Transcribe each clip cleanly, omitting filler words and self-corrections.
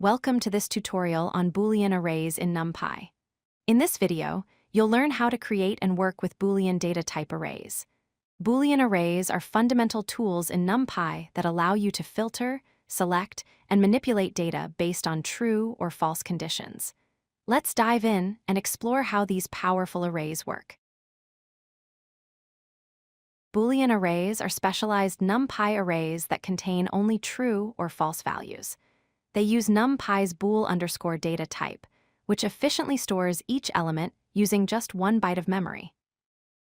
Welcome to this tutorial on Boolean arrays in NumPy. In this video, you'll learn how to create and work with Boolean data type arrays. Boolean arrays are fundamental tools in NumPy that allow you to filter, select, and manipulate data based on true or false conditions. Let's dive in and explore how these powerful arrays work. Boolean arrays are specialized NumPy arrays that contain only true or false values. They use NumPy's bool_data type, which efficiently stores each element using just 1 byte of memory.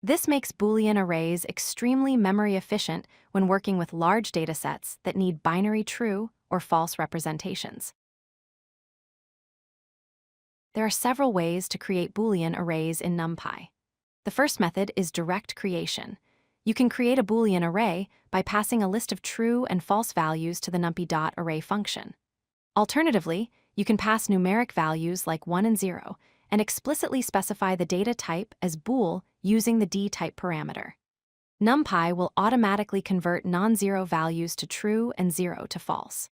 This makes Boolean arrays extremely memory efficient when working with large datasets that need binary true or false representations. There are several ways to create Boolean arrays in NumPy. The first method is direct creation. You can create a Boolean array by passing a list of true and false values to the NumPy.array function. Alternatively, you can pass numeric values like 1 and 0 and explicitly specify the data type as bool using the dtype parameter. NumPy will automatically convert non-zero values to true and 0 to false.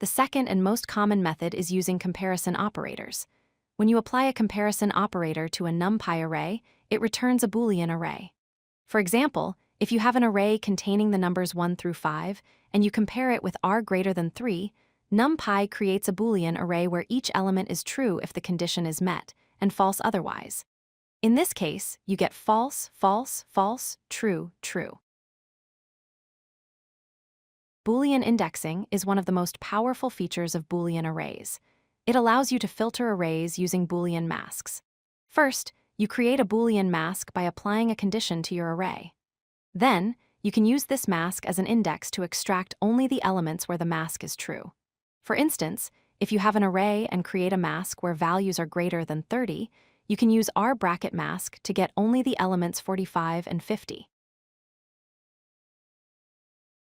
The second and most common method is using comparison operators. When you apply a comparison operator to a NumPy array, it returns a Boolean array. For example, if you have an array containing the numbers 1 through 5, and you compare it with r greater than 3, NumPy creates a Boolean array where each element is true if the condition is met, and false otherwise. In this case, you get false, false, false, true, true. Boolean indexing is one of the most powerful features of Boolean arrays. It allows you to filter arrays using Boolean masks. First, you create a Boolean mask by applying a condition to your array. Then, you can use this mask as an index to extract only the elements where the mask is true. For instance, if you have an array and create a mask where values are greater than 30, you can use r_mask to get only the elements 45 and 50.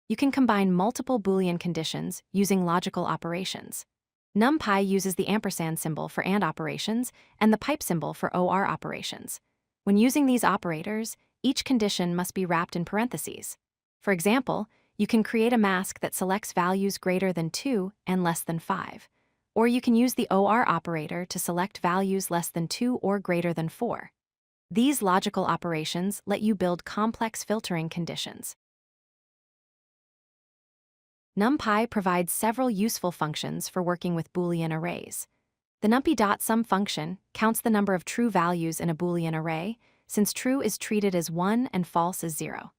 You can combine multiple Boolean conditions using logical operations. NumPy uses the ampersand symbol for AND operations and the pipe symbol for OR operations. When using these operators, each condition must be wrapped in parentheses. For example, you can create a mask that selects values greater than 2 and less than 5. Or you can use the OR operator to select values less than 2 or greater than 4. These logical operations let you build complex filtering conditions. NumPy provides several useful functions for working with Boolean arrays. The NumPy.sum function counts the number of true values in a Boolean array, since true is treated as 1 and false as 0.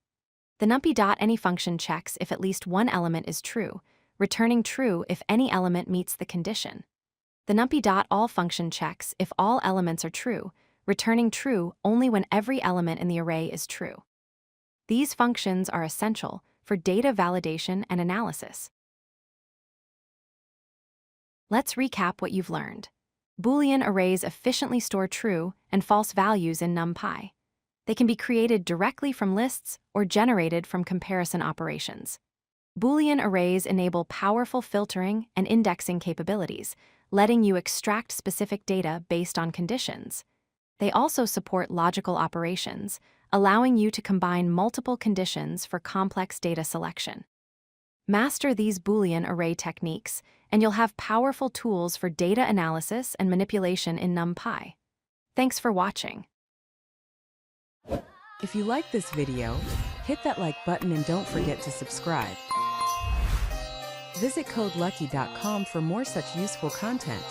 The NumPy.any function checks if at least one element is true, returning true if any element meets the condition. The NumPy.all function checks if all elements are true, returning true only when every element in the array is true. These functions are essential for data validation and analysis. Let's recap what you've learned. Boolean arrays efficiently store true and false values in NumPy. They can be created directly from lists or generated from comparison operations. Boolean arrays enable powerful filtering and indexing capabilities, letting you extract specific data based on conditions. They also support logical operations, allowing you to combine multiple conditions for complex data selection. Master these Boolean array techniques, and you'll have powerful tools for data analysis and manipulation in NumPy. Thanks for watching. If you like this video, hit that like button and don't forget to subscribe. Visit codelucky.com for more such useful content.